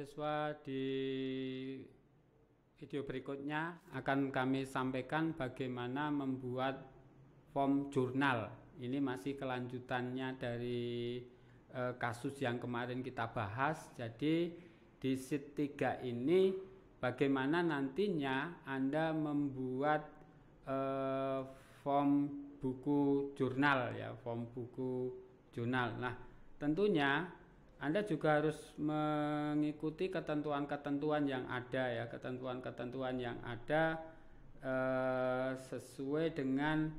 mahasiswa, di video berikutnya akan kami sampaikan bagaimana membuat form jurnal. Ini masih kelanjutannya dari kasus yang kemarin kita bahas. Jadi di sheet 3 ini bagaimana nantinya Anda membuat form buku jurnal ya, form buku jurnal. Nah, tentunya Anda juga harus mengikuti ketentuan-ketentuan yang ada ya, ketentuan-ketentuan yang ada sesuai dengan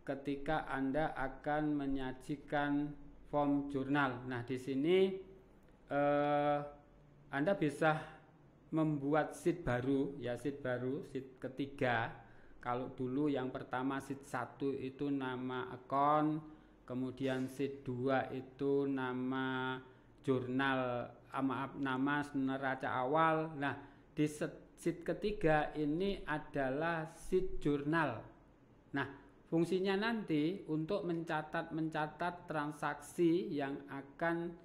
ketika Anda akan menyajikan form jurnal. Nah, di sini Anda bisa membuat sheet baru ya, sheet ketiga. Kalau dulu yang pertama sheet 1 itu nama akun, kemudian sheet 2 itu nama jurnal, nama neraca awal. Nah, di sheet ketiga ini adalah sheet jurnal. Nah, fungsinya nanti untuk mencatat transaksi yang akan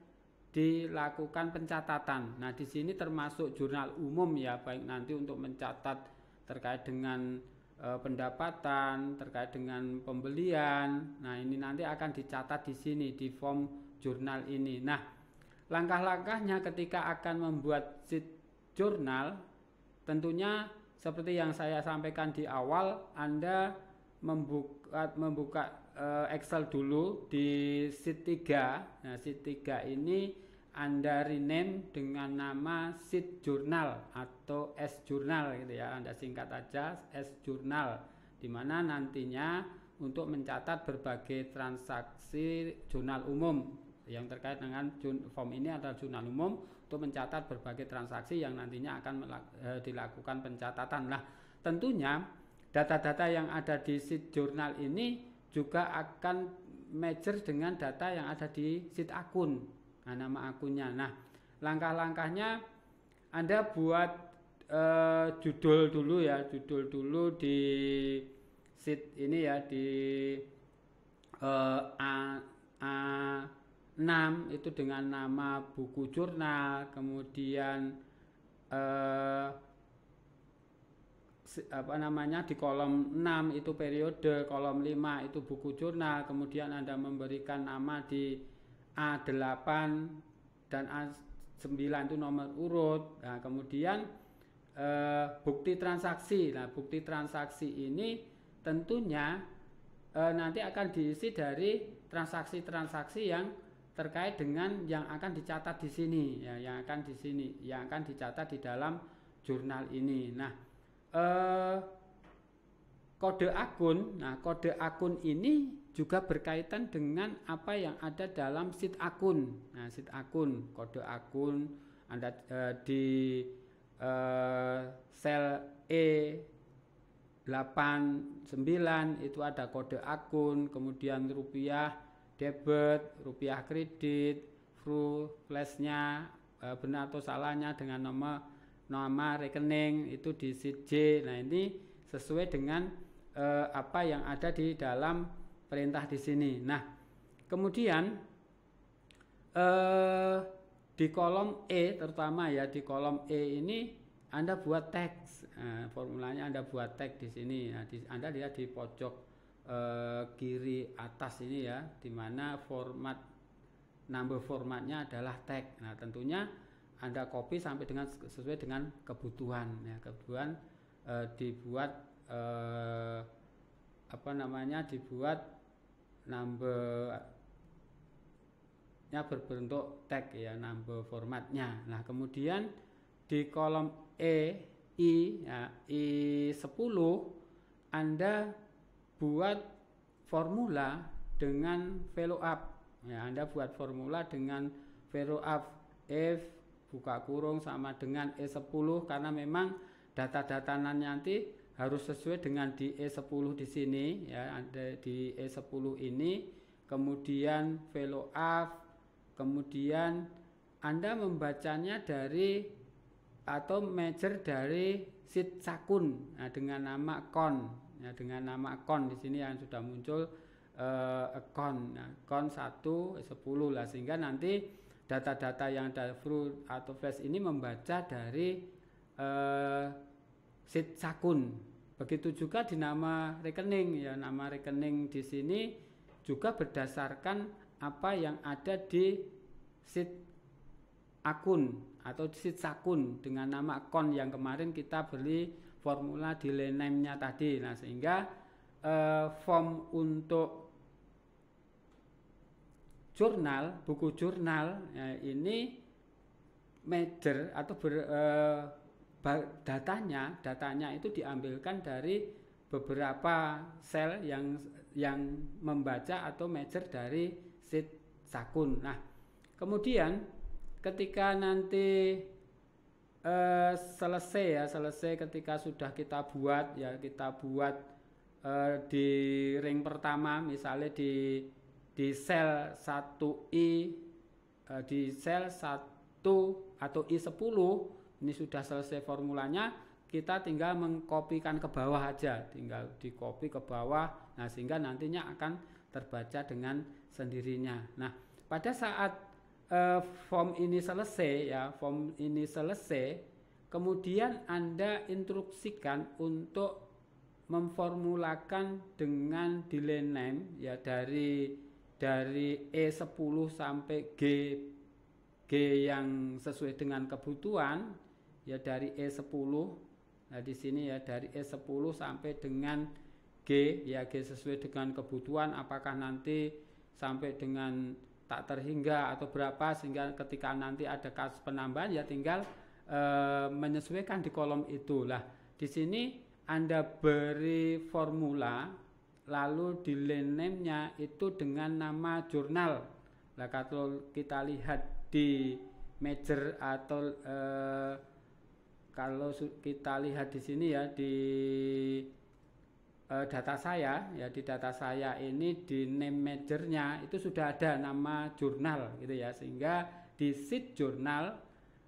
dilakukan pencatatan. Nah, di sini termasuk jurnal umum ya, baik nanti untuk mencatat terkait dengan pendapatan, terkait dengan pembelian. Nah, ini nanti akan dicatat di sini di form jurnal ini. Nah, langkah-langkahnya ketika akan membuat sheet jurnal, tentunya seperti yang saya sampaikan di awal, Anda membuka Excel dulu di sheet 3. Nah, sheet 3 ini Anda rename dengan nama sheet jurnal atau S jurnal gitu ya. Anda singkat aja S jurnal, di mana nantinya untuk mencatat berbagai transaksi jurnal umum yang terkait dengan form ini adalah jurnal umum untuk mencatat berbagai transaksi yang nantinya akan dilakukan pencatatan. Nah, tentunya data-data yang ada di sheet jurnal ini juga akan match dengan data yang ada di sheet akun. Nah, nama akunnya. Nah, langkah-langkahnya Anda buat judul dulu ya, judul dulu di sheet ini ya, di A6 itu dengan nama buku jurnal, kemudian di kolom 6 itu periode, kolom 5 itu buku jurnal, kemudian Anda memberikan nama di A8 dan A9 itu nomor urut. Nah, kemudian bukti transaksi. Nah, bukti transaksi ini tentunya nanti akan diisi dari transaksi-transaksi yang terkait dengan yang akan dicatat di sini ya, yang akan dicatat di dalam jurnal ini. Nah, kode akun. Nah, kode akun ini juga berkaitan dengan apa yang ada dalam sheet akun. Nah, sheet akun, kode akun Anda di sel E89 itu ada kode akun, kemudian rupiah debit, rupiah kredit, flashnya benar atau salahnya dengan nama rekening itu di sheet J. Nah, ini sesuai dengan apa yang ada di dalam perintah di sini. Nah, kemudian di kolom E terutama ya, di kolom E ini Anda buat teks. Formulanya Anda buat teks di sini. Nah, Anda lihat di pojok kiri atas ini ya, di mana number formatnya adalah teks. Nah, tentunya Anda copy sampai dengan sesuai dengan kebutuhan ya, dibuat dibuat numbernya berbentuk tag ya, number formatnya. Nah, kemudian di kolom I10 Anda buat formula dengan value up ya, Anda buat formula dengan value up if buka kurung sama dengan E10, karena memang data-data nanti harus sesuai dengan di E10 di sini ya, ada di E10 ini, kemudian value up, kemudian Anda membacanya dari atau measure dari sheet sakun dengan nama akun ya, dengan nama akun di sini yang sudah muncul akun 1 E10 lah, sehingga nanti data-data yang ada full atau flash ini membaca dari sheet sakun. Begitu juga di nama rekening, ya, nama rekening di sini juga berdasarkan apa yang ada di sheet akun atau sheet sakun dengan nama akun yang kemarin kita beli formula delay name-nya tadi. Nah, sehingga form untuk jurnal, buku jurnal, ya, ini major atau datanya itu diambilkan dari beberapa sel yang membaca atau major dari sheet sakun. Nah, kemudian ketika nanti selesai ketika sudah kita buat di ring pertama, misalnya di sel 1i, di sel 1 atau I10 ini sudah selesai formulanya, kita tinggal mengkopikan ke bawah aja, tinggal di copy ke bawah. Nah, sehingga nantinya akan terbaca dengan sendirinya. Nah, pada saat form ini selesai, kemudian Anda instruksikan untuk memformulakan dengan delay name, ya, dari E10 sampai G yang sesuai dengan kebutuhan, ya, dari E10. Nah, di sini, ya, dari E10 sampai dengan G, ya, G sesuai dengan kebutuhan, apakah nanti sampai dengan tak terhingga atau berapa, sehingga ketika nanti ada kasus penambahan, ya, tinggal menyesuaikan di kolom itu. Lah, di sini Anda beri formula, lalu delay name-nya itu dengan nama jurnal. Nah, kalau kita lihat di major atau kalau kita lihat di sini, ya, di data saya, ya, di data saya ini di name majornya itu sudah ada nama jurnal, gitu, ya, sehingga di sheet jurnal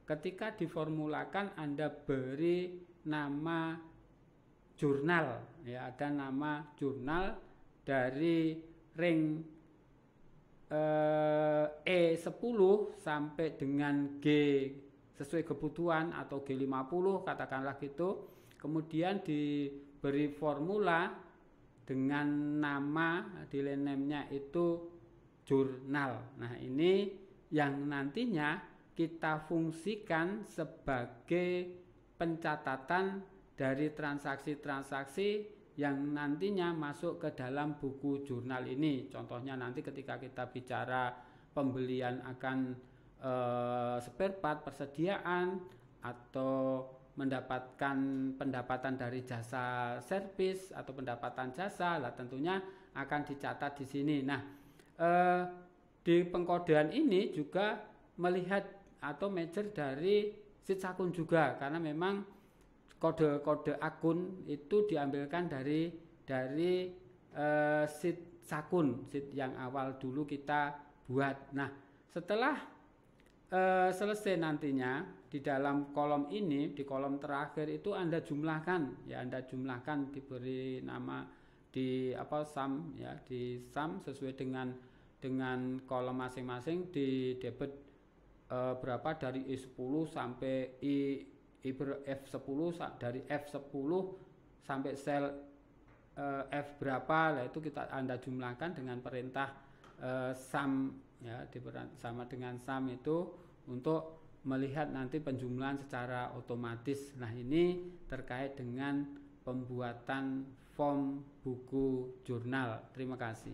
ketika diformulakan Anda beri nama jurnal, ya, ada nama jurnal dari ring E10 sampai dengan G sesuai kebutuhan atau G50 katakanlah gitu. Kemudian diberi formula dengan nama delay name-nya itu jurnal. Nah, ini yang nantinya kita fungsikan sebagai pencatatan dari transaksi-transaksi yang nantinya masuk ke dalam buku jurnal ini. Contohnya nanti ketika kita bicara pembelian akan spare part, persediaan, atau mendapatkan pendapatan dari jasa servis atau pendapatan jasa, lah tentunya akan dicatat di sini. Nah, di pengkodean ini juga melihat atau major dari sheet sakun juga, karena memang kode-kode akun itu diambilkan dari sheet sakun, sheet yang awal dulu kita buat. Nah, setelah selesai nantinya di dalam kolom ini, di kolom terakhir itu Anda jumlahkan, ya, Anda jumlahkan, diberi nama di sum, ya, di sum sesuai dengan kolom masing-masing, di debit berapa dari I10 sampai F10, dari F10 sampai sel F berapa, lah itu Anda jumlahkan dengan perintah sum, ya, sama dengan sum itu untuk melihat nanti penjumlahan secara otomatis. Nah, ini terkait dengan pembuatan form buku jurnal. Terima kasih.